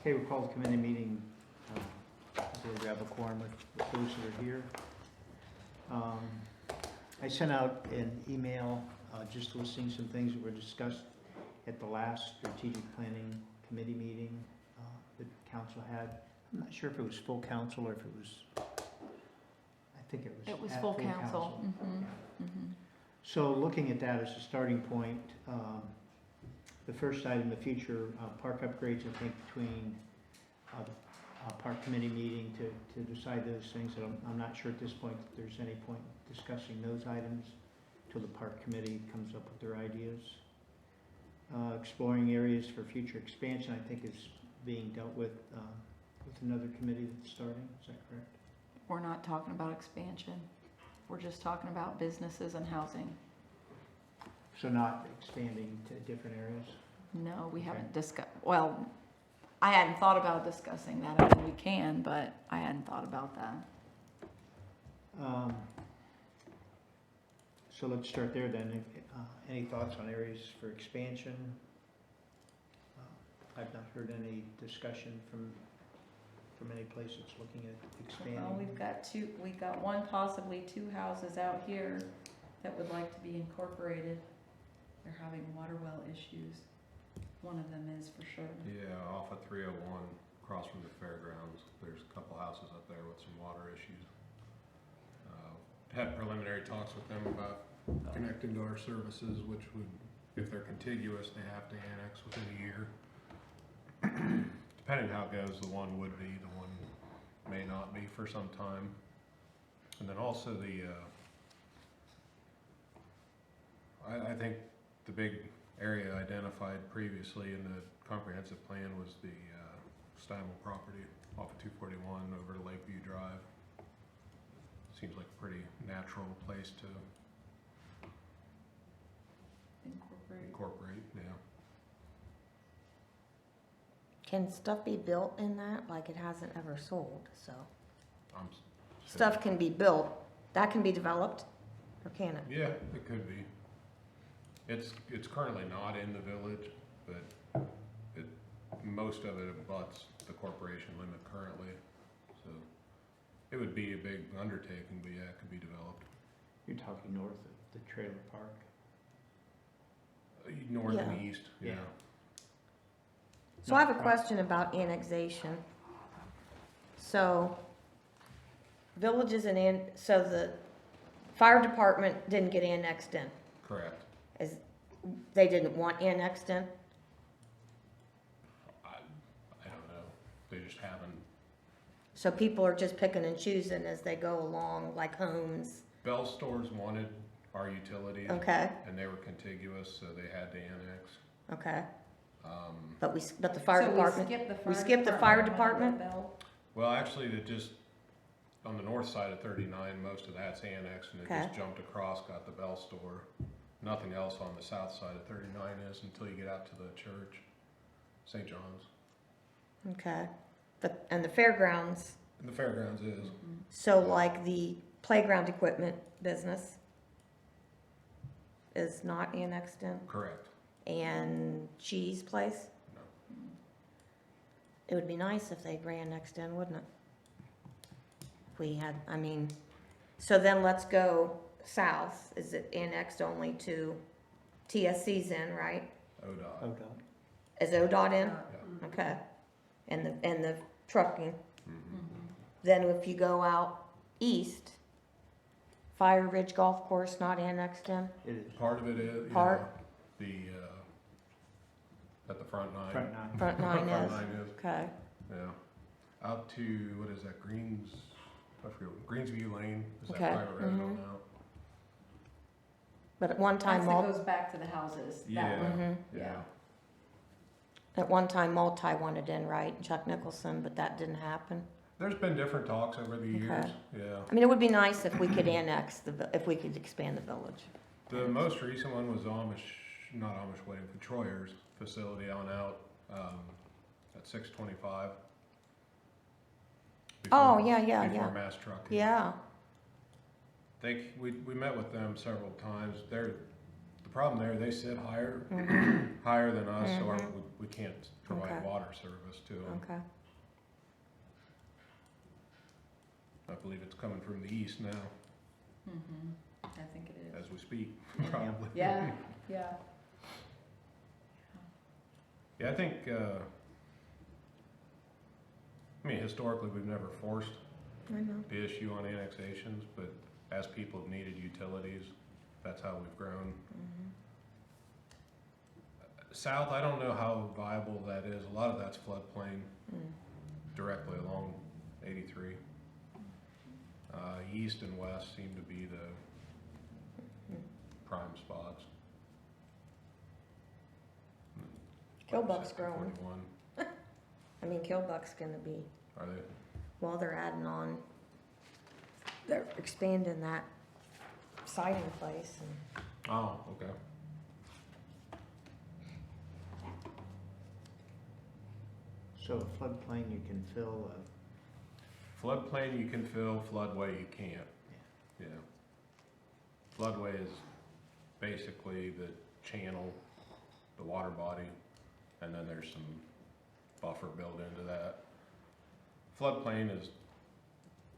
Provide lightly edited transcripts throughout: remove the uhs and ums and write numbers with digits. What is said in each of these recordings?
Okay, we'll call the committee meeting, we have a quorum with those that are here. I sent out an email just listing some things that were discussed at the last strategic planning committee meeting that council had. I'm not sure if it was full council or if it was, I think it was. It was at full council. Mm-hmm. Yeah. Mm-hmm. So looking at that as a starting point, the first item, the future park upgrades, I think between the park committee meeting to decide those things. I'm not sure at this point that there's any point discussing those items till the park committee comes up with their ideas. Exploring areas for future expansion, I think, is being dealt with another committee that's starting. Is that correct? We're not talking about expansion. We're just talking about businesses and housing. So not expanding to different areas? No, we Okay. haven't discussed, well, I hadn't thought about discussing that. I mean, we can, but I hadn't thought about that. So let's start there then. Any thoughts on areas for expansion? I've not heard any discussion from any place that's looking at expanding. Well, we've got one, possibly two houses out here that would like to be incorporated. They're having water well issues. One of them is for sure. Yeah, off of 301, across from the fairgrounds, there's a couple houses up there with some water issues. Had preliminary talks with them about connecting to our services, which would, if they're contiguous, they have to annex within a year. Depending how it goes, the one would be, the one may not be for some time. And then also I think the big area identified previously in the comprehensive plan was the Steinwell property off of 241 over to Lakeview Drive. Seems like a pretty natural place to incorporate, yeah. Can stuff be built in that? Like it hasn't ever sold, so. I'm Stuff can be built, that can be developed, or can it? Yeah, it could be. It's currently not in the village, but most of it abuts the corporation limit currently. So it would be a big undertaking, but yeah, it could be developed. You're talking north of the trailer park? North Yeah. and east, yeah. So I have a question about annexation. So villages so the fire department didn't get annexed in. Correct. They didn't want annexed in? I don't know. They just haven't. So people are just picking and choosing as they go along, like homes? Bell Stores wanted our utilities. Okay, And they were contiguous, so they had to annex. okay. Um, But the fire department, we skipped the fire department? Well, actually, it just, on the north side of 39, most of that's annexed, and it just Okay. jumped across, got the Bell Store. Nothing else on the south side of 39 is until you get out to the church, St. John's. Okay. And the fairgrounds, And the fairgrounds is. so like the playground equipment business is not annexed in? Correct. And Cheese Place? No. It would be nice if they ran next in, wouldn't it? If we had, so then let's go south. Is it annexed only to TSC's in, right? ODOT. ODOT. Is ODOT in? Yeah. Okay. And the trucking. Mhm. Then if you go out east, Fire Ridge Golf Course not annexed in? It is. Part of it is, Part? at the front nine. Front nine. Front nine Front is? nine is, Okay. yeah. Out to, what is that, I forget, Greensview Lane, is that Okay, private residential mhm. now? But at one time, That goes back to the houses. That Yeah, one. Mhm. yeah. At one time, Multi wanted in, right? Chuck Nicholson, but that didn't happen. There's been different talks over the years, yeah. It would be nice if we could annex if we could expand the village. The most recent one was not Amish Wedding, but Troyer's facility on out, at 625. Oh, Before- yeah. Before Mass Trucking. Yeah, We met with them several times. The The problem there, they sit higher, Mhm. higher than us, so Mhm. we can't provide Okay. water service to them. Okay. I believe it's coming from the east now, Mm-hmm, I think it is. as we speak, Yeah. probably. Yeah, yeah. Yeah, I think, I mean, historically, we've never forced I know. the issue on annexations, but as people have needed utilities, that's how we've grown. Mhm. South, I don't know how viable that is. A lot of that's floodplain Mm. directly along 83. East and west seem to be the Mhm. prime spots. Killbuck's Like growing. 41. I mean, Killbuck's gonna be, Are they? well, they're adding on, they're expanding that siding place and, Oh, okay. So a floodplain, you can fill Floodplain you can fill, floodway you can't. Yeah. Floodway is basically the channel, the water body, and then there's some buffer built into that. Floodplain is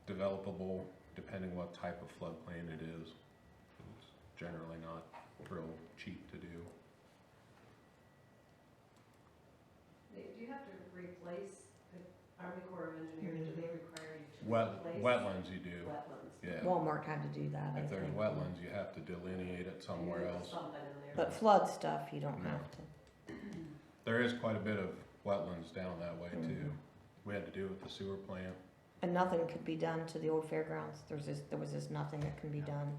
developable depending what type of floodplain it is. It's generally not real cheap to do. Do you have to replace the Army Corps of Engineers, do they require you to replace? Wetlands you do, Wetlands. yeah. Walmart had to do that, I If there's think. wetlands, you have to delineate it somewhere Maybe else. there's something in there. But flood stuff, you don't No. have to. There is quite a bit of wetlands down that way too. Mhm. We had to do it with the sewer plant. And nothing could be done to the old fairgrounds, there was just nothing that can be done.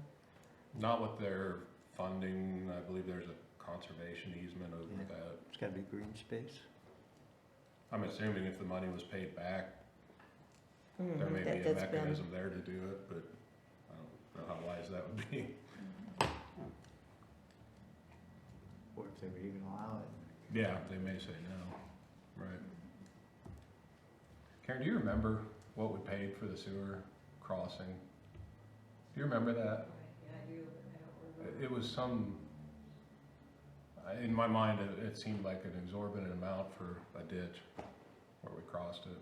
Not with their funding, I believe there's a conservation easement over Yeah. that. it's gotta be green space. I'm assuming if the money was paid back, there Mhm, may that- be a that's been- mechanism there to do it, but I don't know how wise that would be. Or if they would even allow it. Yeah, they may say no, right. Karen, do you remember what we paid for the sewer crossing? Do you remember that? Yeah, I do, but I don't remember. It was some, in my mind, it seemed like an exorbitant amount for a ditch where we crossed it.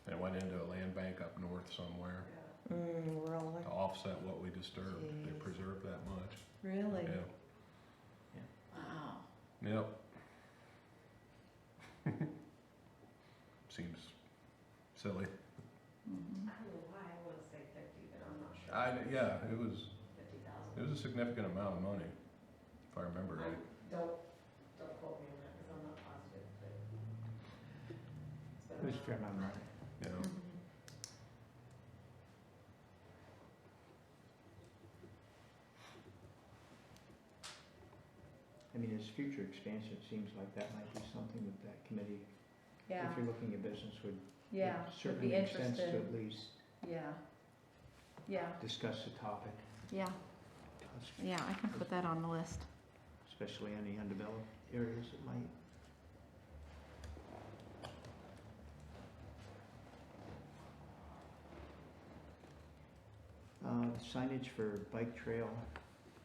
And it went into a land bank up north somewhere Yeah. Really? to offset what we disturbed. They Jeez. preserved that much. Really? Yeah. Wow. Yep. Seems silly. Mhm. I don't know why, I wanna say 50, but I'm not sure. Yeah, it was 50,000. a significant amount of money, if I remember right. Don't quote me on that, cause I'm not positive, but. it's been It was a a fair while. amount of money. You know, Mhm. I mean, as future expansion, it seems like that might be something that that committee, Yeah, if you're looking at business, would yeah, would would certainly be make sense to interested, at least yeah. Yeah, discuss the topic, yeah, yeah, I can put that on the list. especially any undeveloped areas that might. Signage for bike trail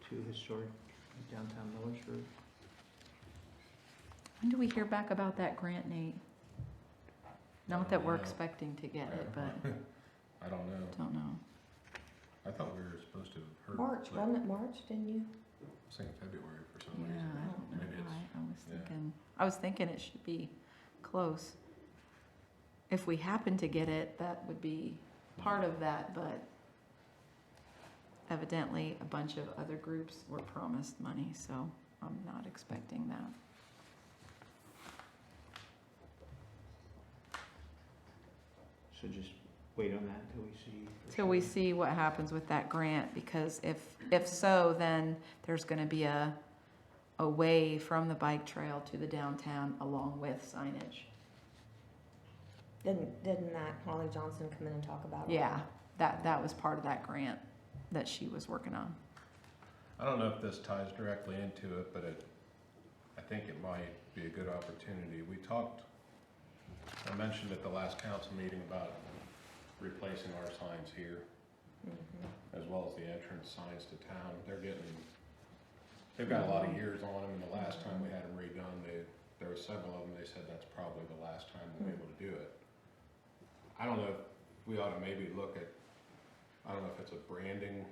to historic downtown Millersburg. When do we hear back about that grant, Nate? Not that we're Yeah. expecting to get it, but I don't know. don't know. I thought we were supposed to have heard. March, like, wasn't it March, didn't you? I was thinking February for some Yeah, reason. I don't know Maybe it's, why. yeah. I was thinking it should be close. If we happen to get it, that would be part of that, but evidently a bunch of other groups were promised money, so I'm not expecting that. So just wait on that until we see. for Till we sure. see what happens with that grant, because if so, then there's gonna be a way from the bike trail to the downtown along with signage. Didn't that Holly Johnson come in and talk about it? Yeah, that was part of that grant that she was working on. I don't know if this ties directly into it, but I think it might be a good opportunity. I mentioned at the last council meeting about replacing our signs here, Mhm. as well as the entrance signs to town. They're getting they've got a lot of years on them, and the last time we had them redone, there were several of them, they said that's probably the last time we'll be able to do it. I don't know if we ought to maybe look at, I don't know if it's a branding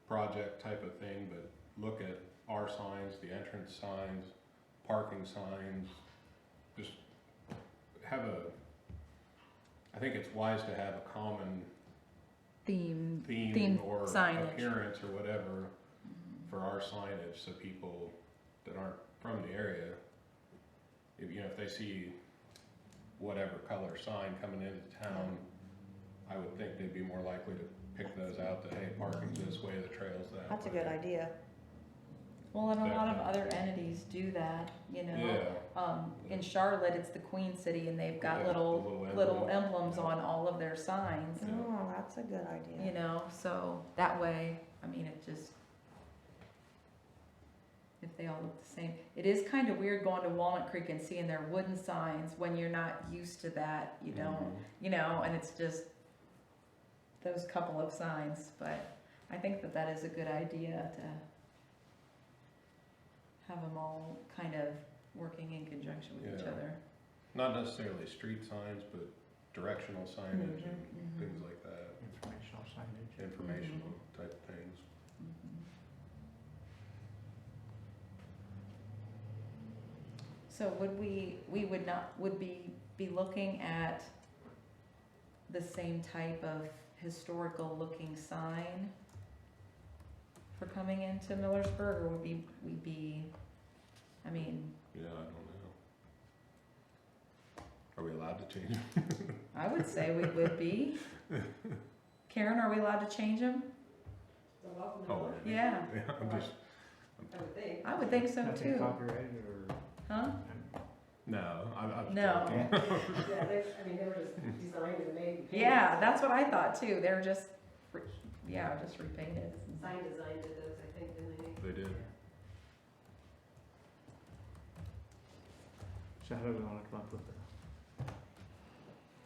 project type of thing, but look at our signs, the entrance signs, parking signs, just have I think it's wise to have a common theme theme or signage. appearance or whatever for our signage, so people that aren't from the area, if, you know, if they see whatever color sign coming into town, I would think they'd be more likely to pick those out, that, hey, parking's this way, the trail's that way. That's a good idea. Well, and a lot of other entities do that, you know. Yeah, In Charlotte, it's the Queen City, and they've got Yeah, little the little emblems Yeah. on all of their signs, Yeah. Oh, that's a good idea. you know, so that way, I mean, it just, if they all look the same. It is kind of weird going to Walnut Creek and seeing their wooden signs when you're not used to that, you don't, you know, and it's just those couple of signs, but I think that that is a good idea to have them all kind of working in conjunction with each Yeah. other. Not necessarily street signs, but directional signage and Mhm. things like that, Informational signage. informational type things. Mhm. So would we would be looking at the same type of historical looking sign for coming into Millersburg, or would we be, I mean, Yeah, I don't know. Are we allowed to change them? I would say we would be. Karen, are we allowed to change them? So welcome to Oh, Miller. Yeah, Yeah, I'm just, I would think. I would think so Nothing too. copyrighted or? Huh? no, I'm No. joking. Yeah, they were just designed and made. Yeah, that's what I thought too. They're just, just repainted. Sign design did those, I think, didn't they? They did. So how do we wanna come up with a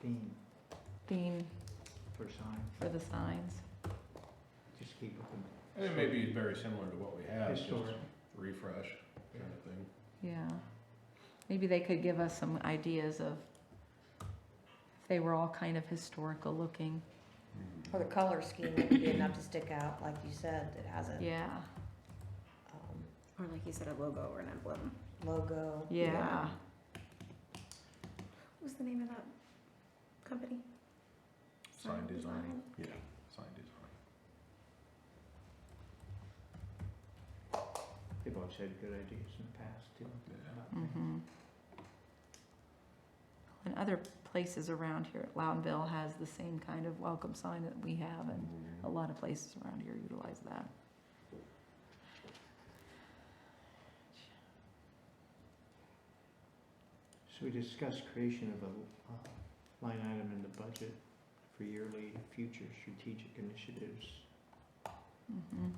theme Theme for sign? for the signs. Just keep it And it may be very similar to what we have, just historic. refresh kind of thing. Yeah. Maybe they could give us some ideas of, if they were all kind of historical looking. Or the color scheme would be enough to stick out, like you said, it has a Yeah, um, Or like you said, a logo or an emblem. logo. yeah. What was the name of that company? Sign design, yeah, sign design. They've always had good ideas in the past too. Yeah. about things. Mm-hmm. And other places around here, Loudonville has the same kind of welcome sign that we have, and a lot of places around here utilize that. So we discussed creation of a line item in the budget for yearly future strategic initiatives. Mm-hmm.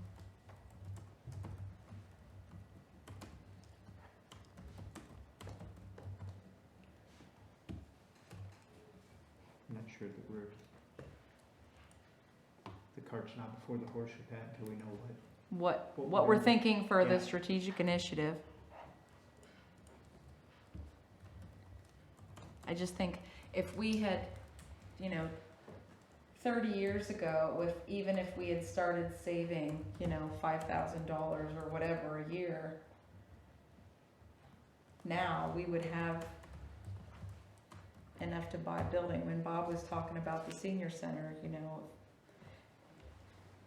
I'm not sure that the cart's not before the horse with that until we know what. What we're thinking for the Yeah. strategic initiative. I just think if we had, 30 years ago, even if we had started saving, $5,000 or whatever a year, now we would have enough to buy a building. When Bob was talking about the senior center,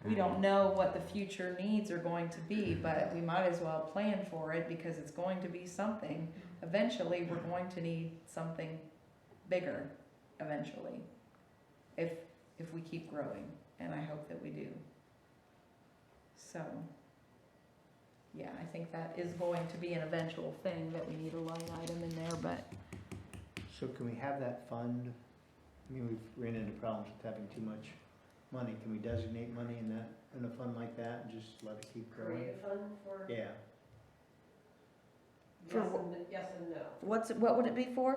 we don't know what the future needs are going to be, but we might as well plan for it because it's going to be something. Eventually, we're going to need something bigger, eventually, if we keep growing, and I hope that we do. So, yeah, I think that is going to be an eventual thing, that we need a line item in there, but So can we have that fund? I mean, we've ran into problems with having too much money. Can we designate money in a fund like that and just let it keep growing? Create a fund for, Yeah. For yes and no. What would it be for?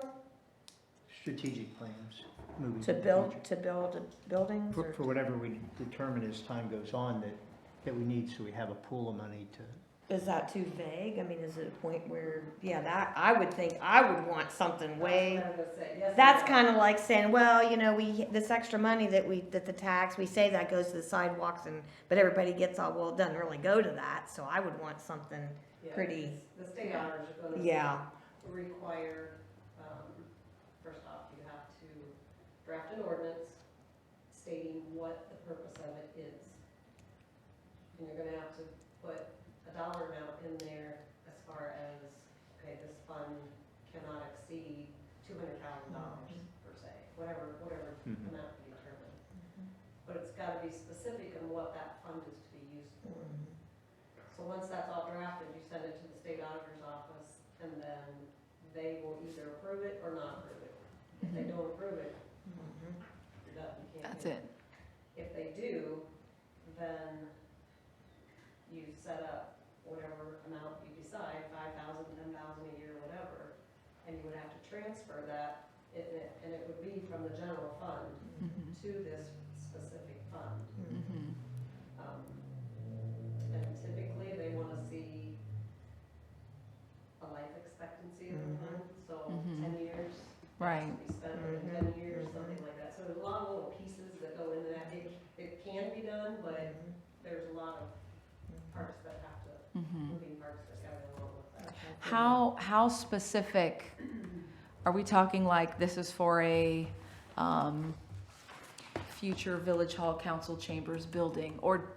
Strategic plans, moving To to the build, future. to build buildings or? For whatever we determine as time goes on that that we need, so we have a pool of money to, Is that too vague? I mean, is it a point where, yeah, that, I would think I would want something way. That's what I was gonna say, yes. That's and no. kind of like saying, well, you know, this extra money that the tax, we say that goes to the sidewalks but everybody gets all, well, it doesn't really go to that, so I would want something, Yeah, pretty- The state auditors are gonna. yeah. Require, first off, you have to draft an ordinance stating what the purpose of it is. And you're gonna have to put a dollar amount in there as far as, okay, this fund cannot exceed $200,000 per se, whatever Mhm. amount to be determined. But it's gotta be specific on what that fund is to be used for. So once that's all drafted, you send it to the state auditor's office, and then they will either approve it or not approve it. If they don't approve it, you're done, you can't That's do it. If they do, then you set up whatever amount you decide, 5,000, 10,000 a year, whatever, and you would have to transfer that, and it would be from the general fund to this specific fund. And typically, they wanna see a life expectancy of the fund, so 10 years. Right. To be spent within 10 years, something like that. So there's a lot of little pieces that go into that. It can be done, but there's a lot of parts that have to, moving parts that gotta go along with that. How specific, are we talking like this is for a, future Village Hall Council Chambers building? Or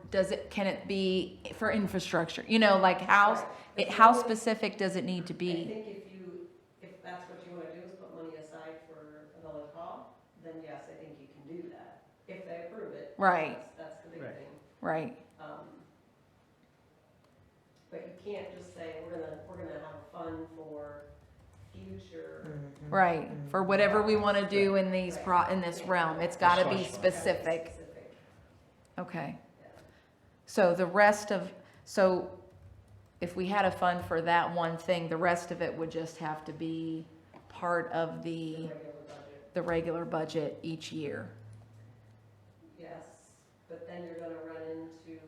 can it be for infrastructure? You know, like how Right. specific does it need to I be? think if that's what you wanna do is put money aside for a village hall, then yes, I think you can do that. If they approve it. Right. That's the big Right. thing. Right, But you can't just say, we're gonna have a fund for future. right. For whatever we want to do in these in this realm, it's got to be It's gotta be specific. Okay. Yeah. So so if we had a fund for that one thing, the rest of it would just have to be part of The regular budget. the regular budget each year. Yes, but then you're gonna run into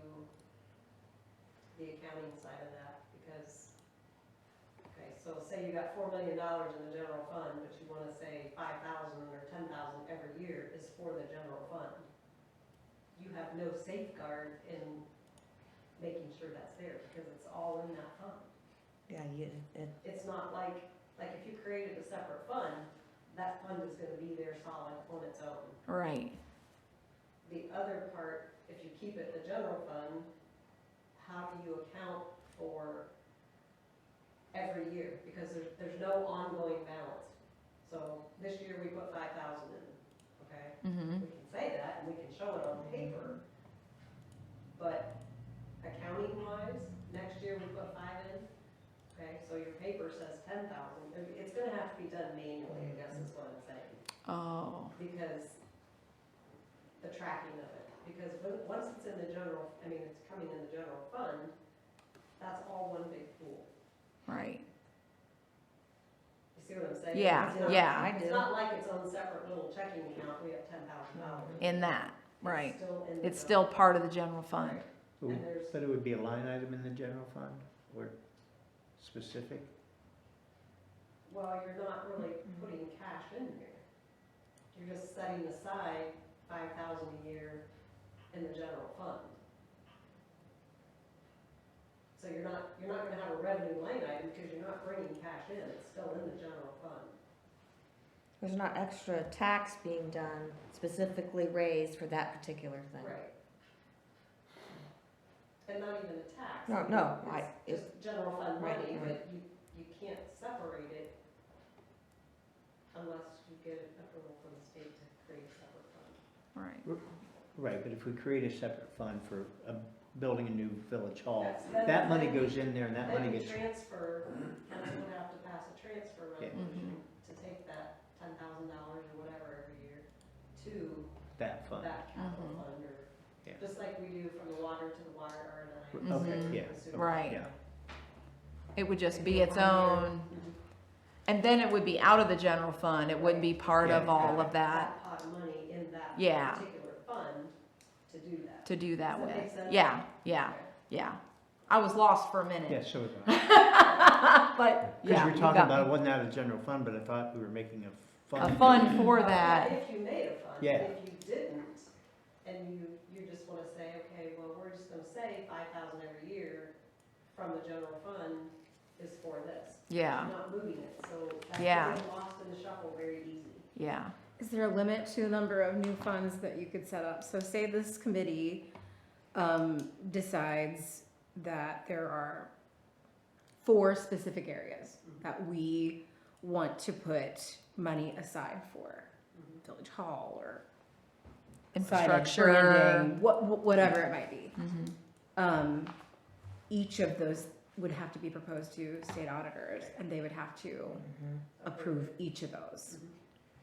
the accounting side of that, because, okay, so say you got $4 million in the general fund, but you wanna say 5,000 or 10,000 every year is for the general fund. You have no safeguard in making sure that's there, because it's all in that fund. Yeah, It's not like if you created a separate fund, that fund is gonna be there solid on its own. Right, The other part, if you keep it in the general fund, how do you account for every year? Because there's no ongoing balance. So this year we put 5,000 in, okay? We can say that and we can show it on paper, but accounting wise, next year we put 5 in, okay? So your paper says 10,000. It's gonna have to be done manually, I guess is what I'm saying. oh, Because the tracking of it, because once it's in the general, it's coming in the general fund, that's all one big pool. right, You see what I'm saying? Yeah, It's not- yeah. I It's do. not like its own separate little checking account, we have $10,000. in that, right. Still in the It's still general part of the general fund. fund. And there's, but it would be a line item in the general fund, or specific? well, you're not really putting cash in here. You're just setting aside 5,000 a year in the general fund. So you're not gonna have a revenue line item because you're not bringing cash in, it's still in the general fund. there's not extra tax being done specifically raised for that particular thing. Right. And not even a tax. No, It's just general fund Right, money, right. but you can't separate it unless you get approval from the state to create a separate fund. Right. Right, but if we create a separate fund for building a new village hall, That's- that money then- goes in there and that money Then you gets, transfer, council would have to pass a transfer Yeah. resolution to take that $10,000 or whatever every year to that fund. that capital Mhm. fund, or, Yeah. just like we do from the water to the water, or the. Okay, Mhm. yeah. Right. Yeah, It would just be its own, and then it would be out of the general fund. It wouldn't be part of Yeah. all of that. That pot of money in that Yeah. particular fund to do that. to do that Does that with. make sense? Yeah, yeah, Okay. yeah. I was lost for a minute. Yeah, so is I. But, Because yeah. we're you talking got about it me. wasn't out of the general fund, but I thought we were making a A fund. fund for Yeah, that. if you made a fund, Yeah. and if you didn't, and you just wanna say, okay, well, we're just gonna say 5,000 every year from the general fund is for this. Yeah, You're not moving it, so that's Yeah. getting lost in the shuffle very easy. yeah. Is there a limit to the number of new funds that you could set up? So say this committee decides that there are 4 specific areas that we want to put money aside for. Village Hall or signage, Infrastructure. branding, whatever it might be. Mhm. Each of those would have to be proposed to state auditors, and they would have to Mhm. approve each of those. Mhm.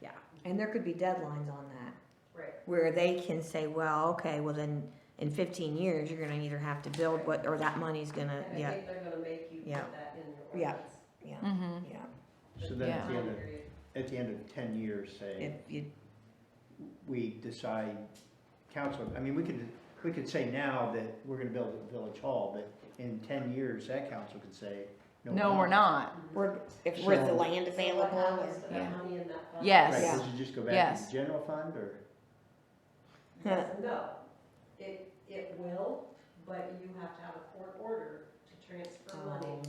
Yeah. And there could be deadlines on that, Right. where they can say, well, okay, well then, in 15 years, you're gonna either have to build what, or that money's gonna, And I yeah, think they're gonna make you Yeah. put that in your Yeah. ordinance. yeah, Mhm. yeah. So then Yeah. at the end of 10 years, say, If you, we decide, council, I mean, we could say now that we're gonna build a village hall, but in 10 years, that council could say, No, we're not. we're, if we're the So- land So available, what happens to Yeah. that money in that fund? Yes. Right, Yeah. does it just go back to Yes. the general fund, or? Yes and no. It will, but you have to have a court order to transfer money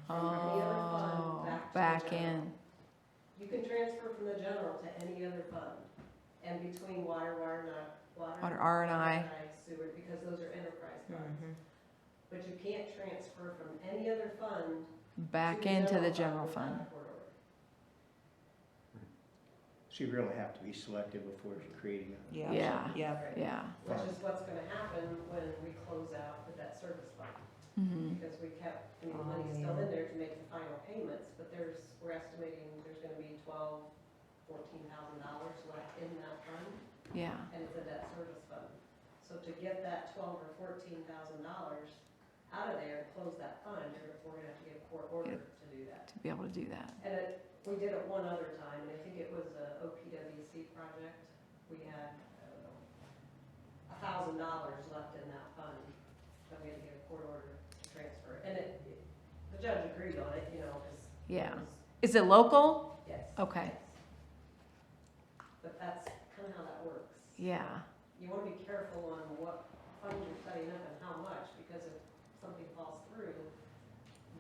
from any other Oh, fund back to the back general. in. You can transfer from the general to any other fund, and between water, Water, R&I. sewer, because those are enterprise funds. Mhm. But you can't transfer from any other fund Back to into the general without fund. a court order. So you really have to be selective before creating a. yeah, Yeah. yeah. Right. Yeah. Which is what's gonna happen when we close out the debt service fund. Mhm. Because we kept, I mean, Oh, money's still yeah. in there to make the final payments, but we're estimating there's gonna be $14,000 left in that fund, Yeah. and it's a debt service fund. So to get that $14,000 out of there and close that fund, we're gonna have to get a court order to do that. To be able to do that. And we did it one other time, and I think it was a OPWC project. We had, I don't know, $1,000 left in that fund, that we had to get a court order to transfer. And the judge agreed on it, you know, because. Yeah. Is it local? Yes. Okay. yes. But that's kind of how that works. Yeah. You want to be careful on what funds you're setting up and how much, because if something falls through,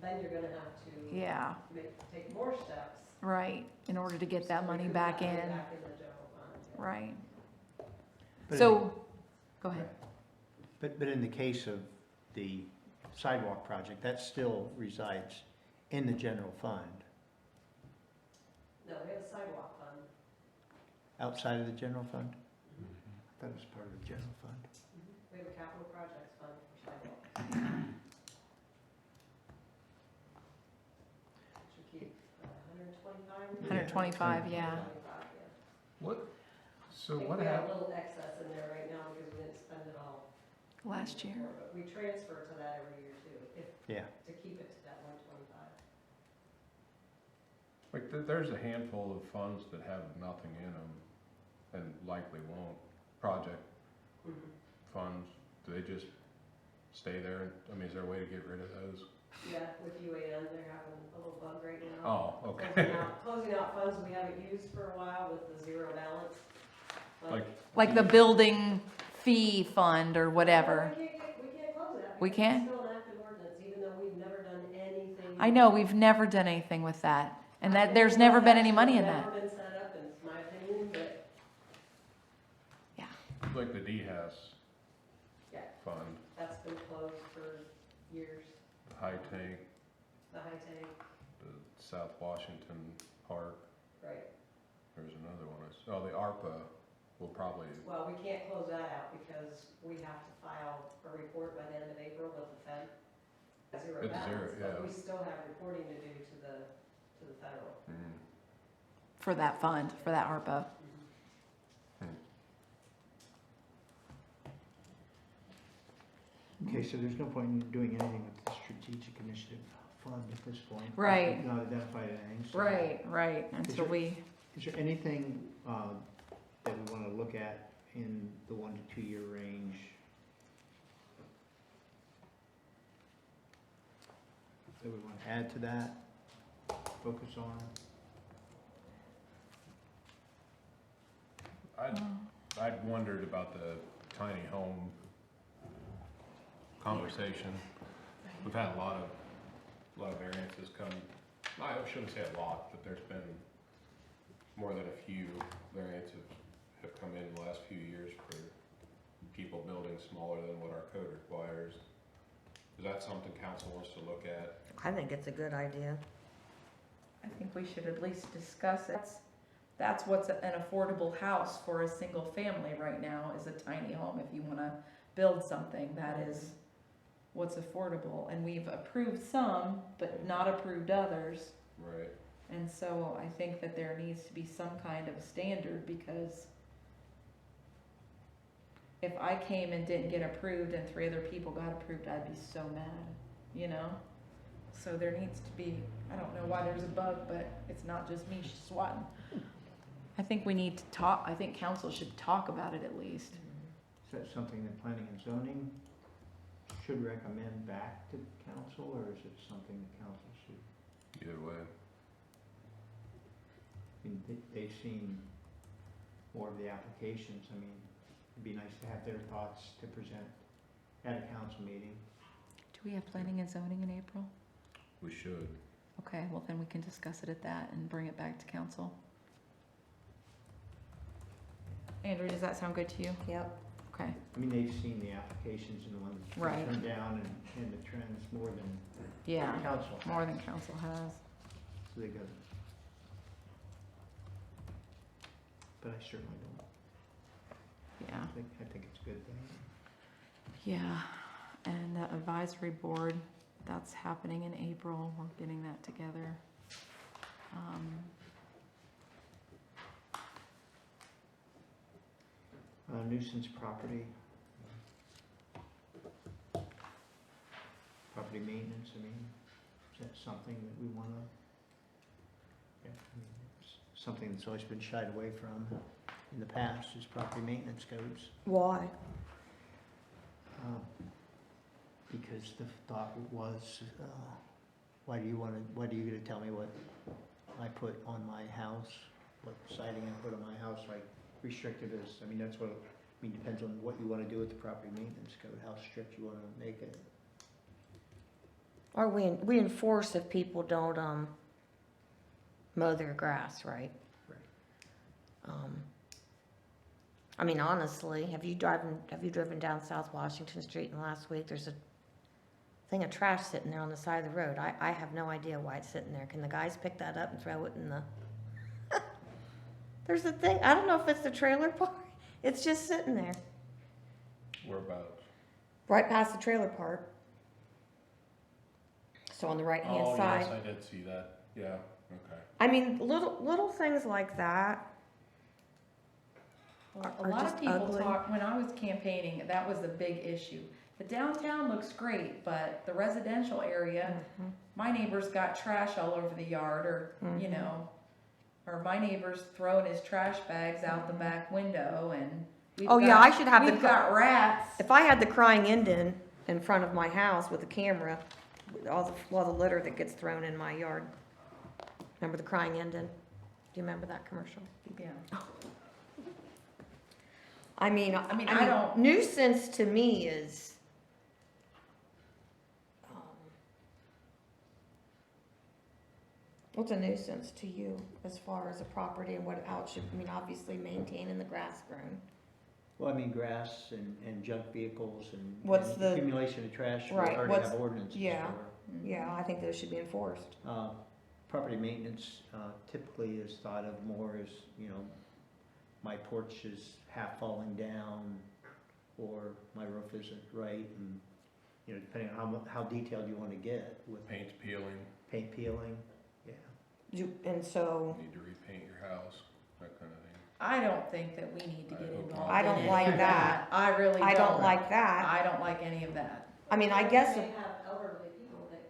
then you're gonna have to Yeah. take more steps. Right. In order to get that to money recoup back that money in. Back in the general fund. yeah. Right. But So, go ahead. But in the case of the sidewalk project, that still resides in the general fund. No, we have a sidewalk fund. Outside of the general fund? I thought it was part of the general fund. We have a capital projects fund for sidewalk. Should keep 125? 125, yeah. 125, yeah. What, so I think what we have happened? a little excess in there right now because we didn't spend it all. Last year. before, But we transfer to that every year too, Yeah. to keep it to that 125. Like, there's a handful of funds that have nothing in them and likely won't. Project funds, do they just stay there? I mean, is there a way to get rid of those? Yeah, with UAN, they're having a little bug right now. Oh, okay. Closing out funds we haven't used for a while with the zero balance. But- Like the building fee fund or whatever. We can't close that. We because can't? It's still an active ordinance, even though we've never done anything. I know, we've never done anything with that. And that, there's never been any money in that. Never been set up, in my opinion, but Like the DHAS Yeah. fund, that's been closed for years. the high tank, The high tank, the South Washington Park, right. there's another one. Oh, the ARPA will probably, Well, we can't close that out because we have to file a report by the end of April with the Fed. Zero It's zero, balance, but yeah. we still have reporting to do to the federal. For that fund, for that ARPA. Okay, so there's no point in doing anything with the strategic initiative fund at this point. Right. We've not identified anything. so- Right, until there- we, Is there anything that we want to look at in the 1 to 2 year range. That we want to add to that, focus on. I'd wondered about the tiny home conversation. We've had a lot of variances come, I shouldn't say a lot, but there's been more than a few variances have come in the last few years for people building smaller than what our code requires. Is that something council wants to look at? I think it's a good idea. I think we should at least discuss it. That's what's an affordable house for a single family right now, is a tiny home. If you wanna build something, that is what's affordable. And we've approved some, but not approved others. Right. And so I think that there needs to be some kind of standard, because if I came and didn't get approved and 3 other people got approved, I'd be so mad, you know? So there needs to be, I don't know why there's a bug, but it's not just me swatting. I think we need to talk, I think council should talk about it at least. Is that something that planning and zoning should recommend back to council, or is it something that council should? Either way. I mean, they've seen more of the applications. I mean, it'd be nice to have their thoughts to present at a council meeting. Do we have planning and zoning in April? We should. Okay, well then we can discuss it at that and bring it back to council. Andrew, does that sound good to you? Yep. Okay. I mean, they've seen the applications and the ones that Right. turned down and the trends more than Yeah, council. more than council has. So they go. But I certainly don't. Yeah. I think it's a good thing. Yeah, and the advisory board, that's happening in April. We're getting that together. Nuisance property. Property maintenance, I mean, is that something that we wanna? Yeah, I mean, it's something that's always been shied away from in the past, is property maintenance codes. Why? Because the thought was, why are you gonna tell me what I put on my house, what siding I put on my house, like restrictive is, I mean, that's what, I mean, depends on what you wanna do with the property maintenance code, how strict you wanna make it. Or we enforce if people don't, mow their grass, right? Right. I mean, honestly, have you driven down South Washington Street in the last week? There's a thing of trash sitting there on the side of the road. I have no idea why it's sitting there. Can the guys pick that up and throw it in the? There's a thing, I don't know if it's the trailer park. It's just sitting there, Whereabouts? right past the trailer park. So on the right-hand side. Oh, yes, I did see that. Yeah, okay. I mean, little things like that. Well, a Are lot just of people ugly. talk, when I was campaigning, that was a big issue. The downtown looks great, but the residential area, Mhm. my neighbor's got trash all over the yard, or, you Mhm. know, or my neighbor's throwing his trash bags out the back window, and we've Oh, yeah, got- I should have the we've got rats. If I had the crying Indian in front of my house with a camera, with all the litter that gets thrown in my yard. Remember the crying Indian? Do you remember that commercial? Yeah. I mean, I don't- nuisance to me is, what's a nuisance to you as far as a property and how it should, I mean, obviously maintaining the grass grown. Well, I mean, grass and junk vehicles and What's and the- accumulation of trash, we Right, already what's- have ordinances yeah. for. Yeah, I think those should be enforced. Property maintenance typically is thought of more as, you know, my porch is half falling down, or my roof isn't right, and, you know, depending on how detailed you wanna get with Paint's peeling, paint peeling, yeah. And so, need to repaint your house, that kind of thing. I don't think that we need to I get hope involved not. I in don't any like of that. I really don't. I don't like that. I don't like any of that. I mean, I guess, You may have elderly people that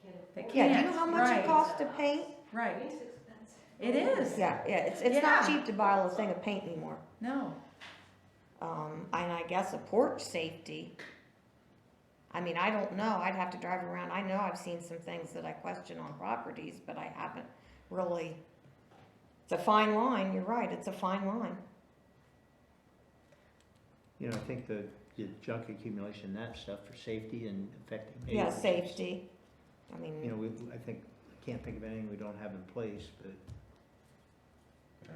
can't. They afford yeah, do you can't, know how much it right. costs to paint? Right, Paint's expensive. it is. Yeah, it's not Yeah. cheap to buy a thing of paint anymore. No, And I guess a porch safety. I mean, I don't know, I'd have to drive around, I know I've seen some things that I question on properties, but I haven't really, it's a fine line, you're right, it's a fine line. You know, I think the junk accumulation, that stuff for safety and affecting Yeah, neighbors. safety, I You mean, know, I can't think of anything we don't have in place, but you know.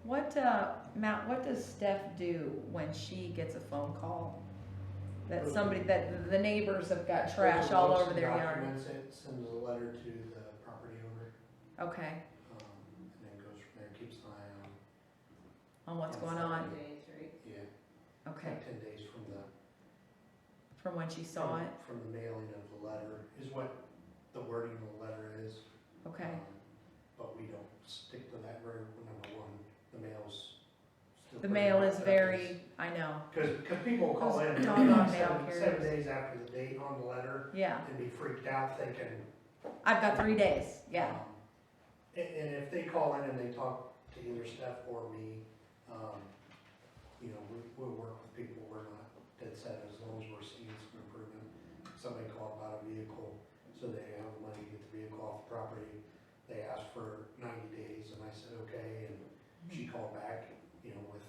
What, Matt, what does Steph do when she gets a phone call that somebody, that the neighbors have got trash all over their yard? Documents it, sends a letter to the property owner, Okay, and then goes from there, keeps an eye on, on what's going on, 7 days, right? yeah, okay, like 10 days from the. from when she saw it, From the mailing of the letter, is what the wording of the letter is. okay, But we don't stick to that very, number one, the mail's still. the pretty mail much is up very, I know, Cause people call in, Those maybe doggone mail seven carriers. days after the date on the letter, yeah, and be freaked out thinking. I've got 3 days, yeah, And if they call in and they talk to either Steph or me, you know, we'll work with people, we're not dead set as long as we're seeing some improvement. Somebody called about a vehicle, so they have the money to get the vehicle off the property. They asked for 90 days and I said, okay, and she called back, you know, with,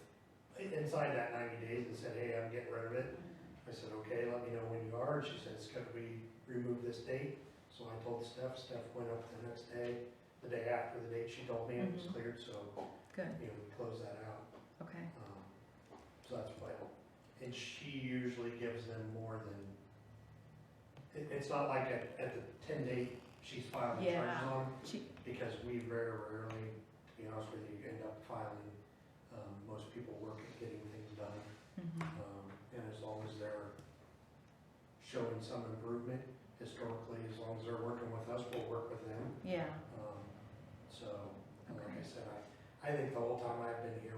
inside that 90 days and said, hey, I'm getting rid of it. I said, okay, let me know when you are. And she said, it's gonna be removed this date. So I told Steph, Steph went up the next day, the day after the date she told me it was Mhm. cleared, so, good, you know, we closed that out. okay, So that's what, and she usually gives them more than, it's not like at the 10 date, she's filed the Yeah. charges on, she, because we very rarely, to be honest with you, end up filing. Most people work at getting things done, mhm. and as long as they're showing some improvement historically, as long as they're working with us, we'll work with them. Yeah, So, like Okay. I said, I think the whole time I've been here,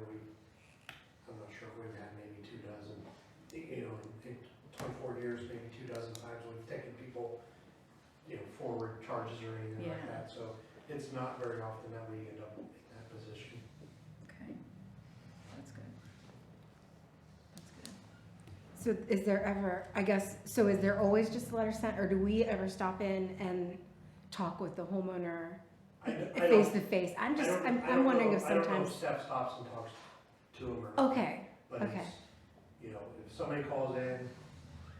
I'm not sure, we've had maybe 24 you know, in 24 years, maybe 24 times we've taken people, you know, forward charges or anything like Yeah. that. So it's not very often that we end up in that position. okay, that's good. That's good. So is there ever, I guess, so is there always just a letter sent, or do we ever stop in and talk with the homeowner face to face? I'm wondering if I don't know sometimes, if Steph stops and talks to him or. okay, But okay. it's, you know, if somebody calls in,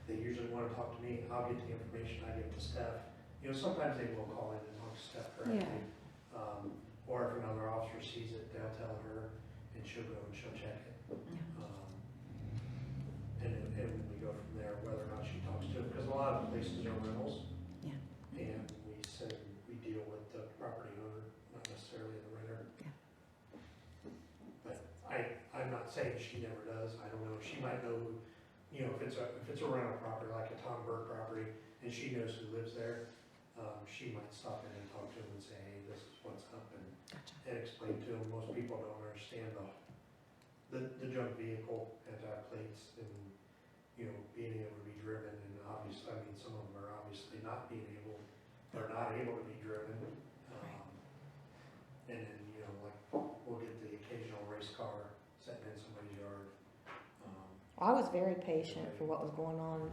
they usually wanna talk to me, I'll get the information, I give it to Steph. You know, sometimes they will call in and talk to Steph directly. Or if another officer sees it, they'll tell her, and she'll go and she'll check it. And we go from there, whether or not she talks to him, because a lot of places are rentals. Yeah. And we deal with the property owner, not necessarily the renter. Yeah. But I'm not saying she never does, I don't know, she might know who, you know, if it's a rental property, like a Tom Burke property, and she knows who lives there, she might stop in and talk to him and say, hey, this is what's up, Gotcha. and explain to him. Most people don't understand the junk vehicle had to have plates and, you know, being able to be driven, and obviously, I mean, some of them are obviously not they're not able to be driven. And then, you know, like, we'll get the occasional race car sitting in somebody's yard. I was very patient for what was going on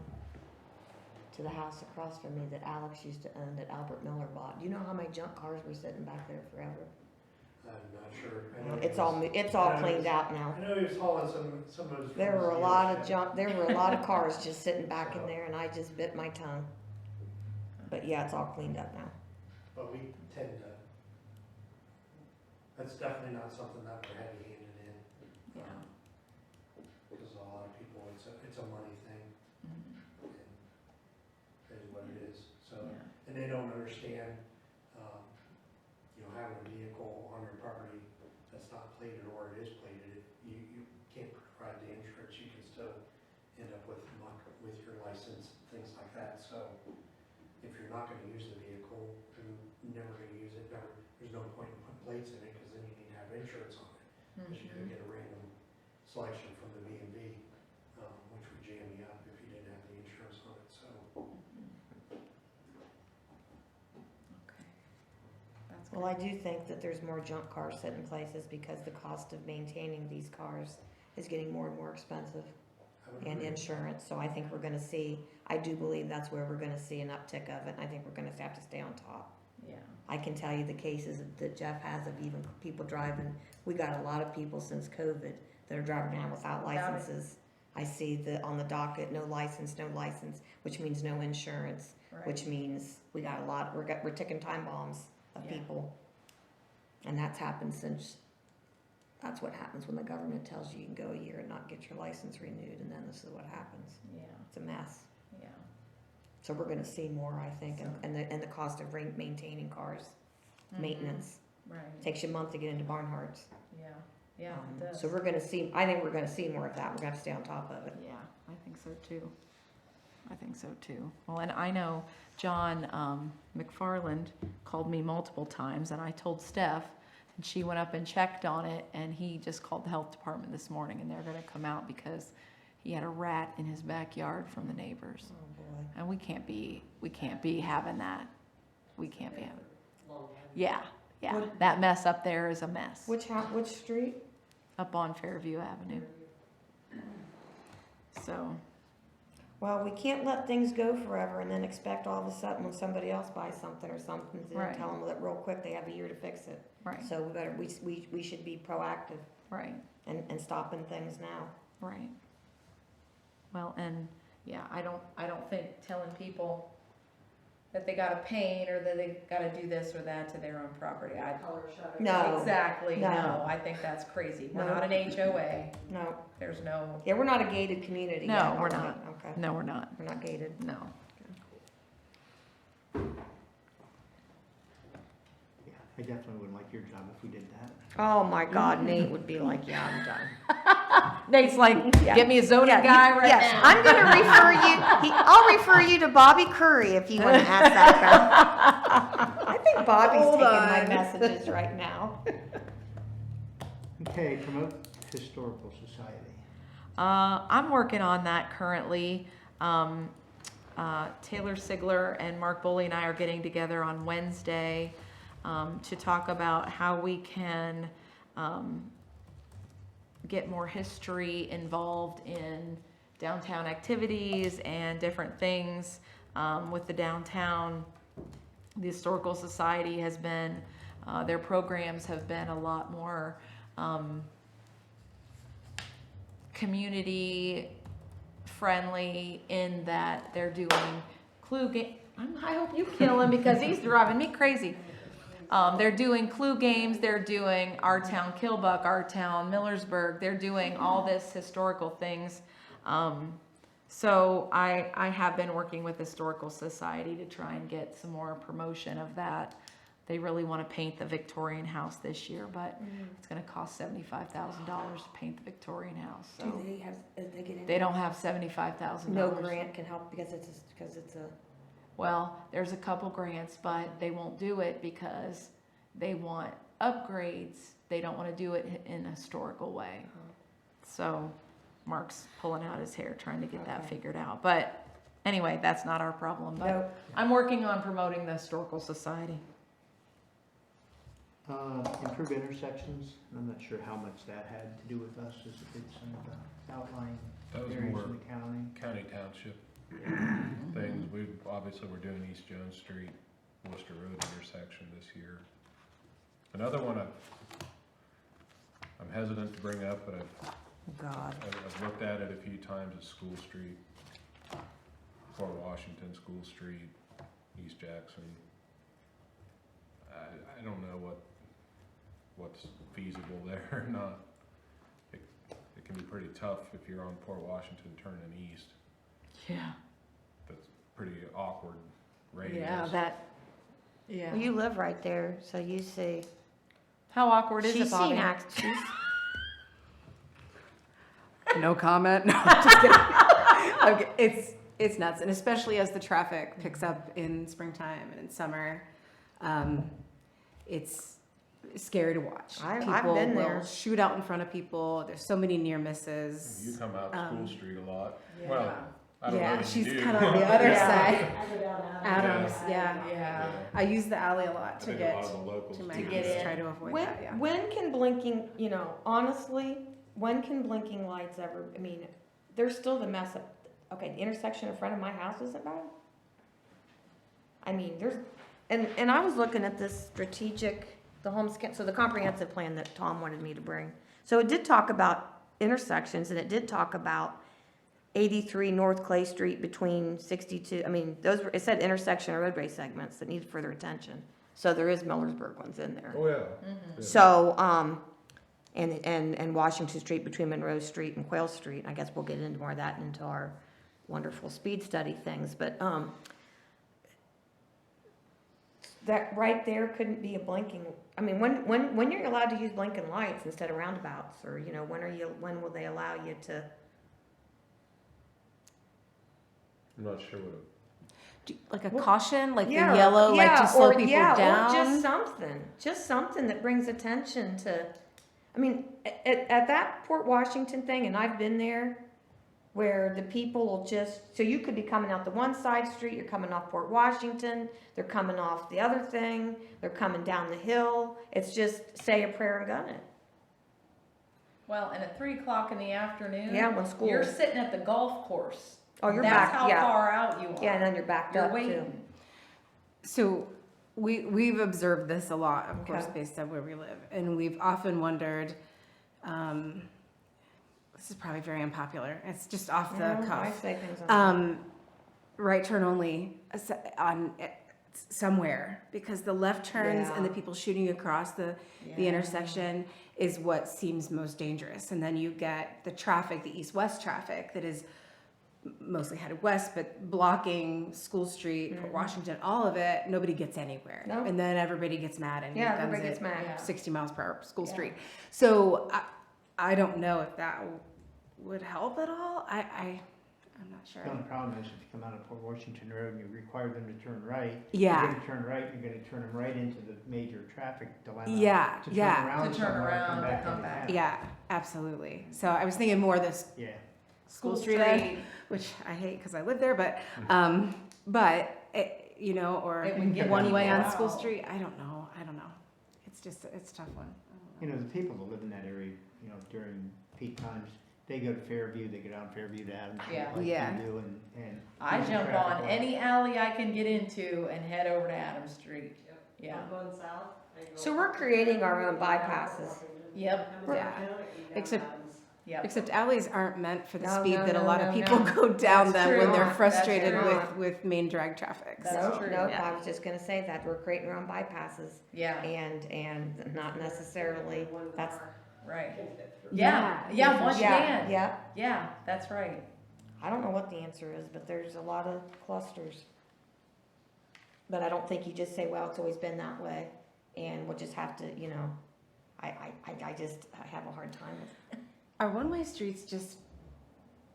to the house across from me that Alex used to own, that Albert Miller bought. Do you know how many junk cars were sitting back there forever? I'm not sure. I know It's he was- it's all cleaned out now. I know he was hauling some of his. There from were his a lot of dealership. junk, there were a lot of cars just sitting back in So- there, and I just bit my tongue. But yeah, it's all cleaned up now. But we tend to, that's definitely not something that we're heavy handed in. Yeah. Because a lot of people, it's a money thing, Mhm. and it is what it is, so. Yeah. And they don't understand, you know, having a vehicle on your property that's not plated or it is plated, you can't provide the insurance, you can still end up with muck with your license, things like that, so. If you're not gonna use the vehicle, you're never gonna use it, there's no point in putting plates in it, cause then you need to have insurance on it. Cause you could Mhm. get a random selection from the B&B, which would jam you up if you didn't have the insurance on it, so. Okay, that's Well, I do think that there's more junk cars sitting places because the cost of maintaining these cars is getting more and more expensive, I would and agree. insurance, so I think we're gonna see, I do believe that's where we're gonna see an uptick of it, and I think we're gonna have to stay on top. Yeah. I can tell you the cases that Jeff has of even people driving, we got a lot of people since COVID that are driving around without Without it. licenses. I see on the docket, no license, which means no insurance, Right. which means we got a lot, we're ticking time bombs of Yeah. people. And that's happened since, that's what happens when the government tells you can go a year and not get your license renewed, and then this is what happens. Yeah. It's a mess. Yeah. So we're gonna see more, I think, and the cost of maintaining cars, Mhm. maintenance. Right. Takes you a month to get into Barnhart's. Yeah. Yeah. It does. So we're gonna see, I think we're gonna see more of that. We're gonna have to stay on top of it. Yeah, I think so too. I think so too. Well, and I know John McFarland called me multiple times, and I told Steph, and she went up and checked on it, and he just called the health department this morning, and they're gonna come out because he had a rat in his backyard from the neighbors. Oh, boy. And we can't be having that. We can't be having, Long time. yeah, yeah. What- That mess up there is a mess, Which street? up on Fairview Avenue. So, Well, we can't let things go forever and then expect all of a sudden when somebody else buys something or something, to Right. tell them that real quick they have a year to fix it. right, So we should be proactive right. and stopping things now. Right. Well, and yeah, I don't think telling people that they gotta paint or that they gotta do this or that to their own property. Color shutter. No. Exactly, No. no, I think that's crazy. We're No. not an HOA. No, There's no, yeah, we're not a gated community. No, yet, we're are we? not. Okay, no, we're not, we're not gated. no. Yeah, I definitely wouldn't like your job if we did that. Oh, my God, Nate would be like, yeah, I'm done. Nate's like, Yeah. get me a zoning Yeah, guy right yes, now. I'm gonna refer you, I'll refer you to Bobby Curry if you wanna ask that question. I think Bobby's Hold taking my on. messages right now. Okay, promote historical society. I'm working on that currently. Taylor Sigler and Mark Bully and I are getting together on Wednesday to talk about how we can get more history involved in downtown activities and different things with the downtown. The Historical Society has been, their programs have been a lot more community friendly in that they're doing clue game. I hope you kill him because he's driving me crazy. They're doing clue games. They're doing Our Town Killbuck, Our Town Millersburg. They're doing all this historical things. So I have been working with Historical Society to try and get some more promotion of that. They really want to paint the Victorian house this year, but it's going to cost $75,000 to paint the Victorian house. So Do they have, they get they don't have $75,000. No grant can help because it's a, Well, there's a couple grants, but they won't do it because they want upgrades. They don't want to do it in a historical way. So Mark's pulling out his hair trying to get that Okay. figured out. But anyway, that's not our problem. But no, I'm working on promoting the Historical Society. Improve intersections. I'm not sure how much that had to do with us as it did some of the outlying That was areas more in the county. county township things. We're doing East Jones Street, Worcester Road intersection this year. Another one I'm hesitant to bring up, but God. I've looked at it a few times, is School Street, Port Washington, School Street, East Jackson. I don't know what's feasible there or not. It can be pretty tough if you're on Port Washington turning east. Yeah. That's pretty awkward radius. Yeah. Well, you live right there, so you see. How awkward is She's it, Bobby? seen she's, No comment. No, I'm just kidding. It's nuts, and especially as the traffic picks up in springtime and in summer, it's scary to watch. I've People been will there. shoot out in front of people. There's so many near misses. You come out School Um, Street a lot. Yeah. Well, I don't know Yeah, that she's you do. kind of on the other Yeah. side. I go down Adams, Adams. yeah. I use the alley a lot I to think a get lot of the locals to my do. To get house, in. try to avoid When, that, yeah. when can blinking, you know, honestly, when can blinking lights ever, I mean, there's still the mess up, okay, the intersection in front of my house isn't bad. I mean, there's, and I was looking at this strategic, so the comprehensive plan that Tom wanted me to bring. So it did talk about intersections, and it did talk about 83 North Clay Street between 62, I mean, those were, it said intersection or roadway segments that needed further attention. So there is Millersburg ones in there. Oh, yeah. Mhm. Yeah. So, and Washington Street between Monroe Street and Quail Street, I guess we'll get into more of that into our wonderful speed study things, but, that right there couldn't be a blinking, I mean, when you're allowed to use blinking lights instead of roundabouts, or, you know, when will they allow you to? I'm not sure what Like a Well, caution, like the Yeah, yellow, like to slow people Or down. just something that brings attention to, I mean, at that Port Washington thing, and I've been there, where the people will just, so you could be coming out the one side street, you're coming off Port Washington, they're coming off the other thing, they're coming down the hill, it's just say a prayer and gun it. Well, and at 3 o'clock in the afternoon, Yeah, when school, you're sitting at the golf course. oh, you're That's back, how yeah, far out you are. yeah, and then you're backed You're up too. waiting. So we've observed this a lot, of course, Okay. based on where we live, and we've often wondered. This is probably very unpopular. It's just off the I cuff. say things on. Right turn only on somewhere, because the left turns and the Yeah. people shooting across the intersection is what seems most dangerous. And then you get the traffic, the east-west traffic that is mostly headed west, but blocking School Street, Port Mhm. Washington, all of it. Nobody gets anywhere, No. and then everybody gets mad and Yeah, guns everybody it gets mad. Yeah. 60 miles per hour School Yeah. Street. So I don't know if that would help at all. I'm not sure. The only problem is if you come out of Port Washington Road and you require them to turn right. Yeah. You're gonna turn right, you're gonna turn them right into the major traffic dilemma. Yeah, To turn yeah. around To turn somewhere and around, come to back come into back. town. Yeah, absolutely. So I was thinking more this Yeah. School Street end, which I hate because I live there, but it, you know, or It would get one way people on School out. Street. I don't know. It's a tough one. I You don't know. know, the people that live in that area, you know, during peak times, they go to Fairview, they go down Fairview to Adams Street Yeah. like Yeah. you do, and. I use the jump traffic on light. any alley I can get into and head over to Adams Street. Yep. Yeah. I'm going south. I go So we're creating our own bypasses. Yep. Coming Yeah. down County, you down Except- Adams. Yep. Except alleys aren't meant for the No, speed no, that a no, lot no, of people no. go down That's them when true. they're That's frustrated true. with main drag traffic. That's So, true. Nope, yeah. I was just gonna say that, we're creating our own bypasses, Yeah, and not necessarily, One that's, car right. can fit through. Yeah, Yeah, yeah, one yeah, can. yeah. Yeah, that's right. I don't know what the answer is, but there's a lot of clusters. But I don't think you just say, well, it's always been that way, and we'll just have to, you know, I have a hard time with. Are one-way streets just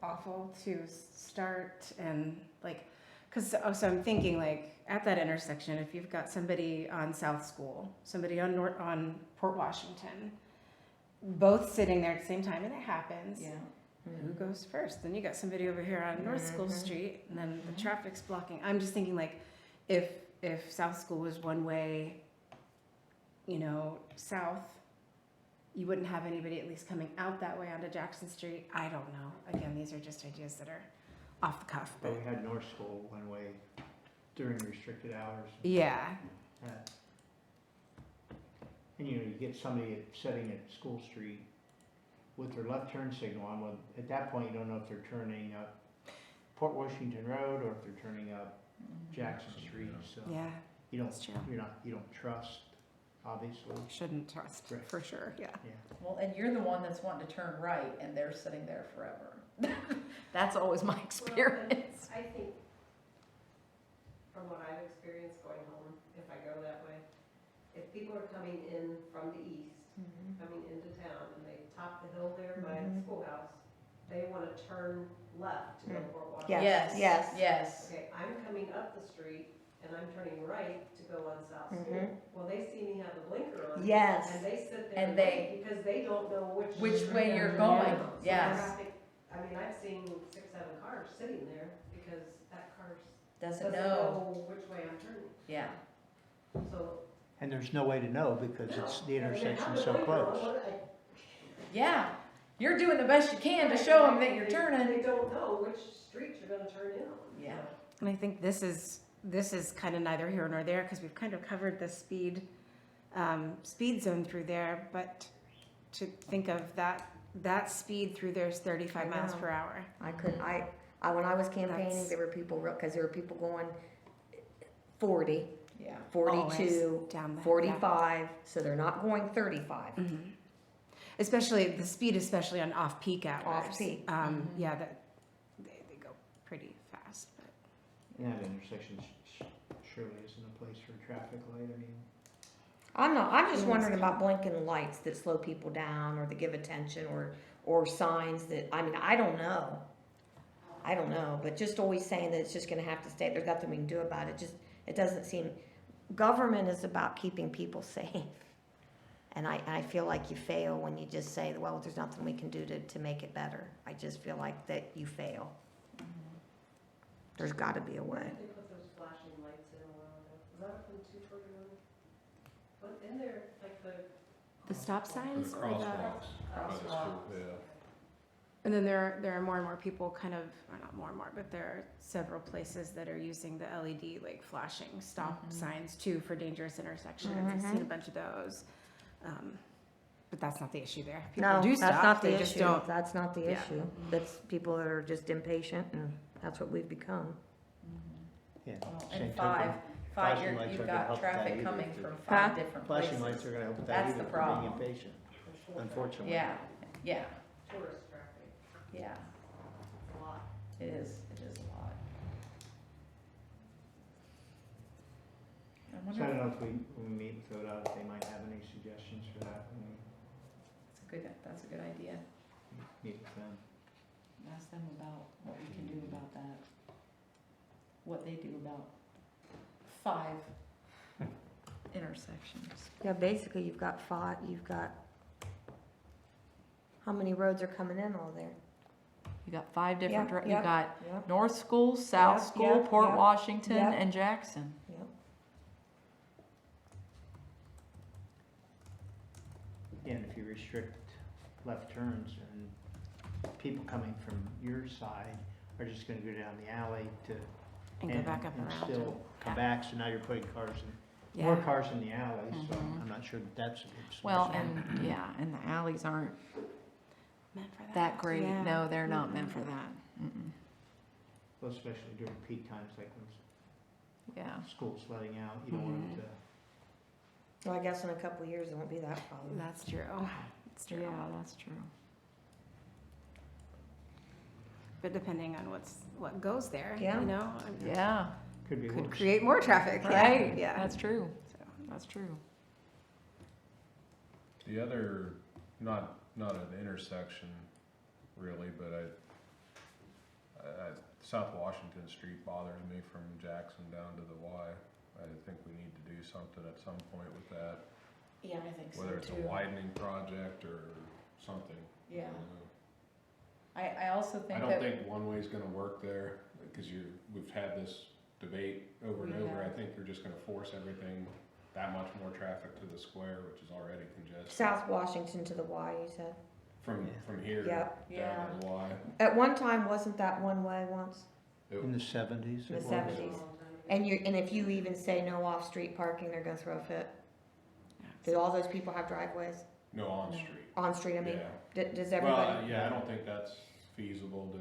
awful to start and like, so I'm thinking like at that intersection, if you've got somebody on South School, somebody on Port Washington, both sitting there at the same time, and it happens. Yeah. Who goes first? Then you got somebody over here on North School Mhm. Street, and then the traffic's blocking. I'm just thinking like, if South School was one way, you know, south, you wouldn't have anybody at least coming out that way onto Jackson Street. I don't know. Again, these are just ideas that are off the cuff. But But we had North School one way during restricted hours. yeah, Uh, And you know, you get somebody sitting at School Street with their left turn signal on, well, at that point, you don't know if they're turning up Port Washington Road or if they're turning up Jackson Street, so. yeah, You don't, that's true. you don't trust, obviously. Shouldn't trust Right. for sure. Yeah. Well, and you're the one that's wanting to turn right and they're sitting there forever. That's always my experience. I think, from what I've experienced going home, if I go that way, if people are coming in from the east, coming into town, and they top the hill there by the Mhm. schoolhouse, they wanna turn left to go to Port Washington. Yes, yes. Yes. Okay, I'm coming up the street, and I'm turning right to go on South School. Mhm. Well, they see me have the blinker on. Yes. And they sit there And and they- wait, because they don't know Which way you're going, So yes. traffic, I mean, I've seen 6, 7 cars sitting there because that car Doesn't doesn't know, know which way I'm turning. yeah. So. And there's no way to know because it's, the no, and they have intersection's the so blinker on, close. Yeah, you're doing the best you can to show them that you're turning. They don't know which street you're gonna turn in on. Yeah. And I think this is kind of neither here nor there, because we've kind of covered the speed zone through there, but to think of that speed through there is 35 I miles know. per hour. When I was campaigning, That's- there were people, because there were people going 40, Yeah. 42, Always down the 45, so they're not going 35. Yeah. Especially the speed, especially on off-peak hours. Off-peak. Yeah, that they go pretty fast. But And that intersection surely isn't a place for a traffic light, I mean. I'm just wondering about blinking lights that slow people down or that give attention or signs that, I mean, I don't know. But just always saying that it's just gonna have to stay, there's nothing we can do about it, it doesn't seem, government is about keeping people safe. And I feel like you fail when you just say, well, there's nothing we can do to make it better. I just feel like that you fail. There's gotta be a Where way. did they put those flashing lights in a while ago? Was that up in 241? What, in there, like the stop For signs the or the, crosswalks by the school, yeah. and then there are more and more people kind of, or not more and more, but there are several places that are using the LED like flashing stop signs too for dangerous intersections. I've seen a bunch of those. But that's not the issue there. People No, do that's stop, not the they just issue. don't. That's not the Yeah. issue. That's people that are just impatient, and that's what we've become. Yeah. Well, same and token, flashing lights you've aren't gonna got help with that traffic either. coming If from the 5 different places. Flashing lights are gonna help with that That's either, the for problem. being impatient, unfortunately. Yeah, yeah, tourist traffic. yeah, It's a lot. it is a lot. I So I wonder, don't know if when we meet with ODOT, if they might have any suggestions for that when that's a good idea. we meet with them. Ask them about what we can do about that. What they do about 5 intersections. Yeah, basically, you've got how many roads are coming in all there? You got 5 different, Yep, you yep, got yep, North School, South Yep, School, yep, Port yep, Washington, yep. and Jackson. yep. Yeah, and if you restrict left turns and people coming from your side are just gonna go down the alley to. And go back up and around. still come Yeah. back, so now you're putting more Yeah. cars in the alley, so Mhm. I'm not sure that's a good Well, solution. and, yeah, and the alleys aren't Meant for that great. Yeah. No, they're not meant for that. Well, especially during peak times, like when Yeah. school's letting out, you don't want Mm-hmm. it to. Well, I guess in a couple of years, it won't be that problem. That's true. That's true. Yeah, that's true. But depending on what goes there, Yeah. you know, Yeah, Could be could worse. create more traffic. right. Yeah. That's true. So, That's true. The other, not an intersection really, but South Washington Street bothers me from Jackson down to the Y. I think we need to do something at some point with that, Yeah, I think so too. whether it's a widening project or something. I Yeah. don't know. I also think I don't that. think one way's gonna work there, because we've had this debate over and We over. I have. think you're just gonna force everything, that much more traffic to the square, which is already congested. South Washington to the Y, you said? From here Yep. Yeah. down to the Y. At one time, wasn't that one way once? In the 70s. In it the was. 70s. And if you even say no off-street parking, they're gonna throw a fit. Do all those people have driveways? No, on street. On-street, I mean, Yeah. does Well, everybody? yeah, I don't think that's feasible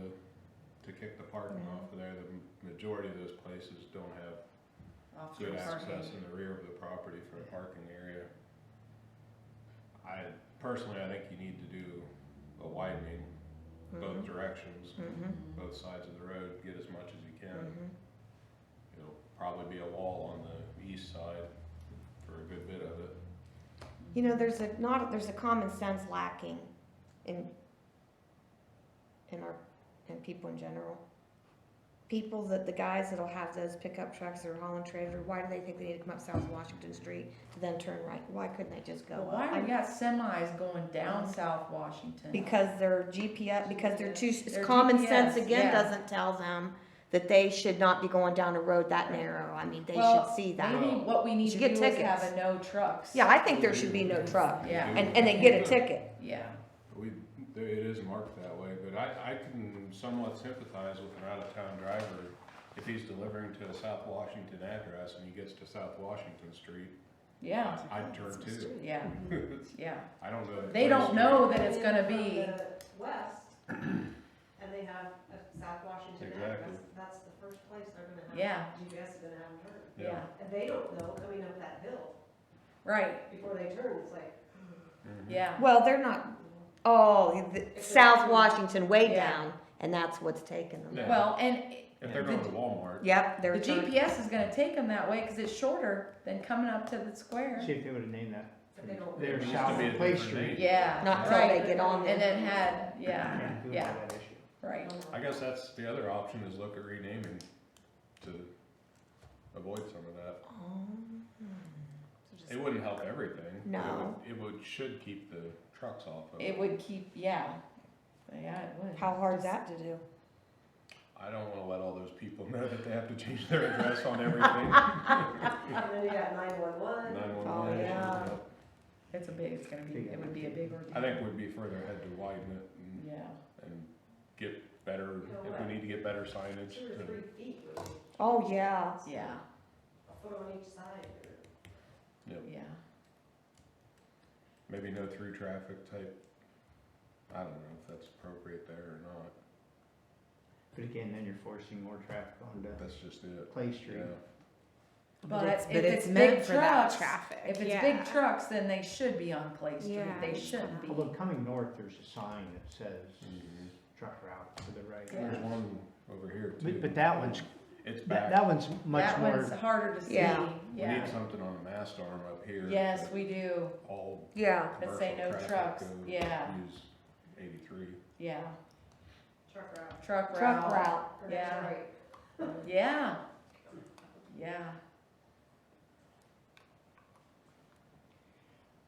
to kick the parking No. off of there. The majority of those places don't have Off-street good parking. access in the rear of the property for a parking area. I think you need to do a widening both Mhm, directions, mhm, both sides of the road, get as much as you can. mhm. It'll probably be a wall on the east side for a good bit of it. You know, there's a common sense lacking in people in general. people that, the guys that'll have those pickup trucks that are hauling trailers, why do they think they need to come up South Washington Street to then turn right? Why couldn't they just go Well, up? why do we got semis going down South Washington? Because their GPS, because they're too, Their common GPS, sense again yeah. doesn't tell them that they should not be going down a road that narrow. I mean, they Well, should see that. Maybe what we need to Should do get is have tickets. a no trucks. Yeah, I think there should be no truck, Yeah, and they get a ticket. yeah, It is marked that way, but I can somewhat sympathize with an out-of-town driver if he's delivering to a South Washington address and he gets to South Washington Street. yeah, I'd turn too. yeah, yeah. I don't know. They don't know that it's gonna be, From the west, and they have a South Washington address, Exactly. that's the first place they're gonna have. Yeah. GPS is gonna have them turn. yeah, And they don't know coming up that hill, right, before they turn, it's like, Mhm. yeah. Well, they're not, South Washington way Yeah. down, and that's what's taking them. Yeah. Well, and If they're going to Walmart, Yep, the they're turning. GPS is gonna take them that way, cause it's shorter than coming up to the square. See if they would've named that. but they don't. They're used south to be a of Clay different Street. name. Yeah, Not till right, they get on and there. then had, yeah, Google yeah. that issue. right, I guess that's the other option is look at renaming to avoid some of that. It wouldn't help everything. but No. Should keep the trucks off of it it. would keep, yeah, yeah, it would. How hard's that to do? I don't wanna let all those people know that they have to change their address on everything. And then you got 911. 911. Oh, yeah. Yep. It's a big, it's gonna be, it would be a big ordeal. I think we'd be further ahead to widen it Yeah, and get better, if we need to get better signage. 2 or 3 feet would be Oh, yeah. yeah, a foot on each side. yeah. Maybe no through traffic type. I don't know if that's appropriate there or not. But again, then you're forcing more traffic onto That's just it. Clay Street. Yeah. But if But it's meant big for that trucks, traffic. if it's yeah. big trucks, then they should be on Clay Street, Yeah, they it's shouldn't be. Although coming north, there's a sign that says Mhm. truck route to the right. Yeah. There's one over here too. But that one's, It's that, back. that one's much That more, one's harder to see, Yeah. We yeah. need something on the mast arm up here. Yes, that we do, All Yeah. that say commercial no traffic trucks, go yeah, Use 83. yeah, Truck route. truck Truck route, route. Or Yeah. that's right. yeah, yeah,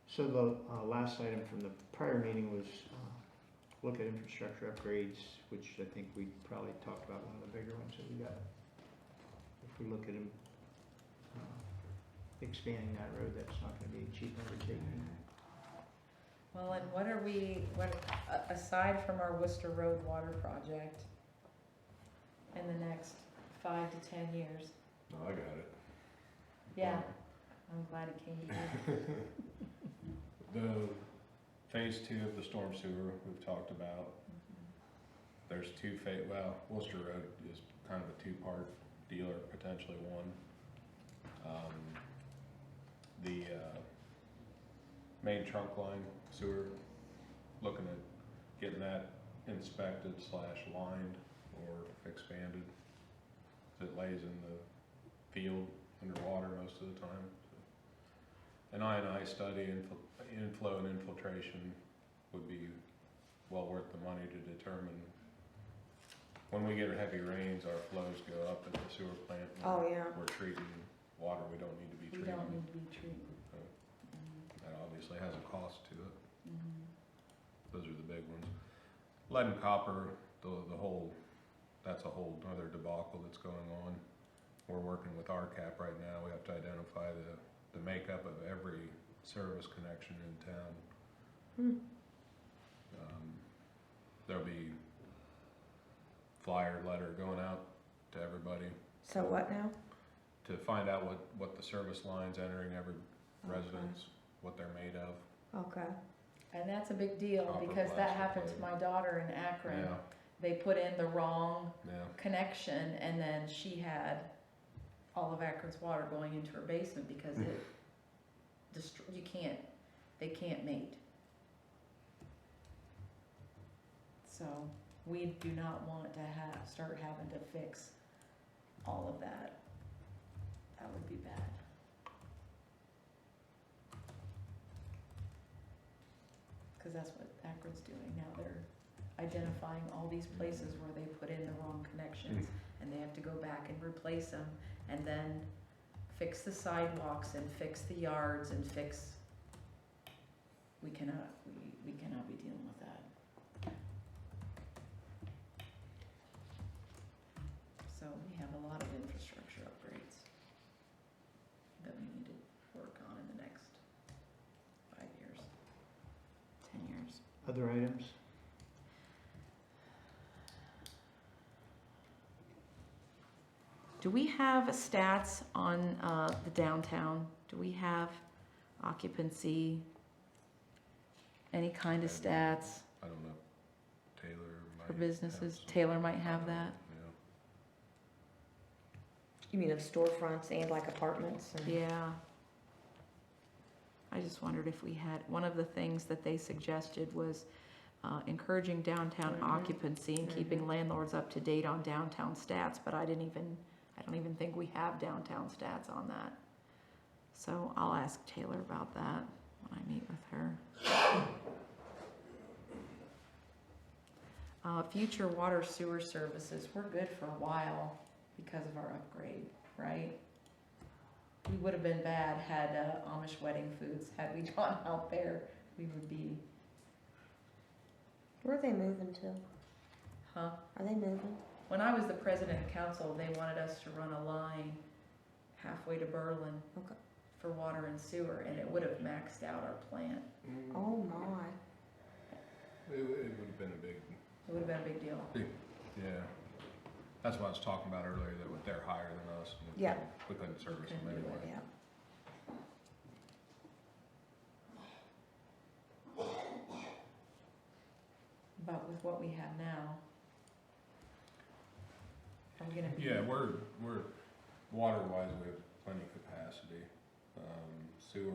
so the last item from the prior meeting was look at infrastructure upgrades, which I think we probably talked about one of the bigger ones that we got. If we look at them, expanding that road, that's not gonna be a cheap undertaking. well, and what are we, aside from our Worcester Road water project, in the next 5 to 10 years, Oh, I got it. yeah, I'm glad it came to you. The phase 2 of the storm sewer we've talked about. There's two Worcester Road is kind of a 2-part deal, or potentially one. The main trunk line sewer, looking at getting that inspected / lined or expanded. It lays in the field underwater most of the time. An I&I study, inflow and infiltration would be well worth the money to determine. When we get heavy rains, our flows go up at the sewer plant. Oh, yeah. We're treating water we don't need to be We treating. don't need to be treating. That obviously has a cost to it. Mhm. Those are the big ones. Lead and copper, the whole, that's a whole other debacle that's going on. We're working with RCAP right now. We have to identify the makeup of every service connection in town. Hmm. There'll be flyer letter going out to everybody So what now? to find out what the service lines entering every residence, what they're made of. Okay. And that's a big deal, Copper, because that plastic, happened to lead. my daughter in Akron. Yeah, They put in the wrong yeah. connection, and then she had all of Akron's water going into her basement because it they can't mate. So we do not want to start having to fix all of that. That would be bad. Cause that's what Akron's doing now. They're identifying all these places where they put in the wrong connections and they have to go back and replace them, and then fix the sidewalks and fix the yards and fix, we cannot be dealing with that. So we have a lot of infrastructure upgrades that we need to work on in the next 5 years, 10 years. Other items? Do we have stats on the downtown? Do we have occupancy? Any kind of stats I don't know, Taylor might. for have businesses? some. Taylor might have that. Yeah. You mean of storefronts and like apartments and? Yeah. I just wondered if we had, one of the things that they suggested was encouraging downtown Mhm. occupancy and keeping landlords up to date on downtown stats, but I don't even think we have downtown stats on that. So I'll ask Taylor about that when I meet with her. Future water sewer services, we're good for a while because of our upgrade, right? We would have been bad had Amish wedding foods, had we gone out there, we would be, Where are they moving to? huh? Are they moving? When I was the president of council, they wanted us to run a line halfway to Berlin Okay. for water and sewer, and it would have maxed out our plant. Oh my. It would have been a big, It would have been a big deal. yeah. That's what I was talking about earlier, that they're higher than us. And Yeah. We couldn't service them Couldn't do anyway. Yeah. But with what we have now, are we gonna be? Yeah, we're, water-wise, we have plenty of capacity. Sewer,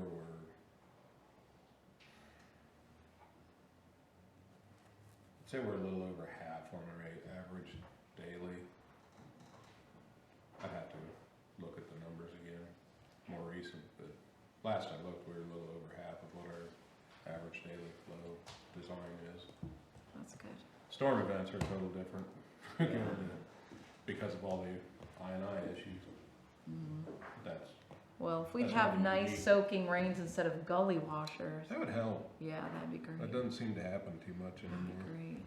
I'd say we're a little over half on our average daily. I'd have to look at the numbers again, more recent, but last I looked, we were a little over half of what our average daily flow design is. That's good. Storm events are a total different, because of all the I&I issues. That's, Well, if we That's have what we nice need. soaking rains instead of gully washers, that would help. yeah, that'd be great. That doesn't seem to happen too much That'd be anymore. great.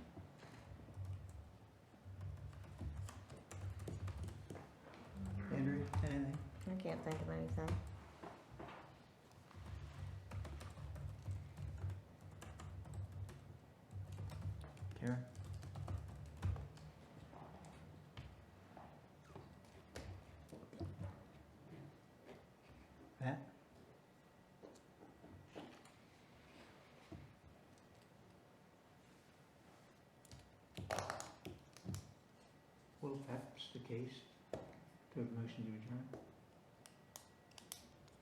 Andrew, anything? I can't think of anything. Karen? Pat? Well, if that's the case, do we have a motion to adjourn?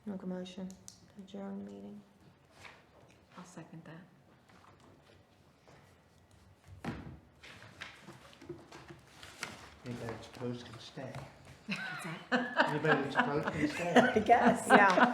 Make a motion to adjourn the meeting. I'll second that. Anybody that's opposed can stay. Anybody that's opposed can stay. I guess, yeah.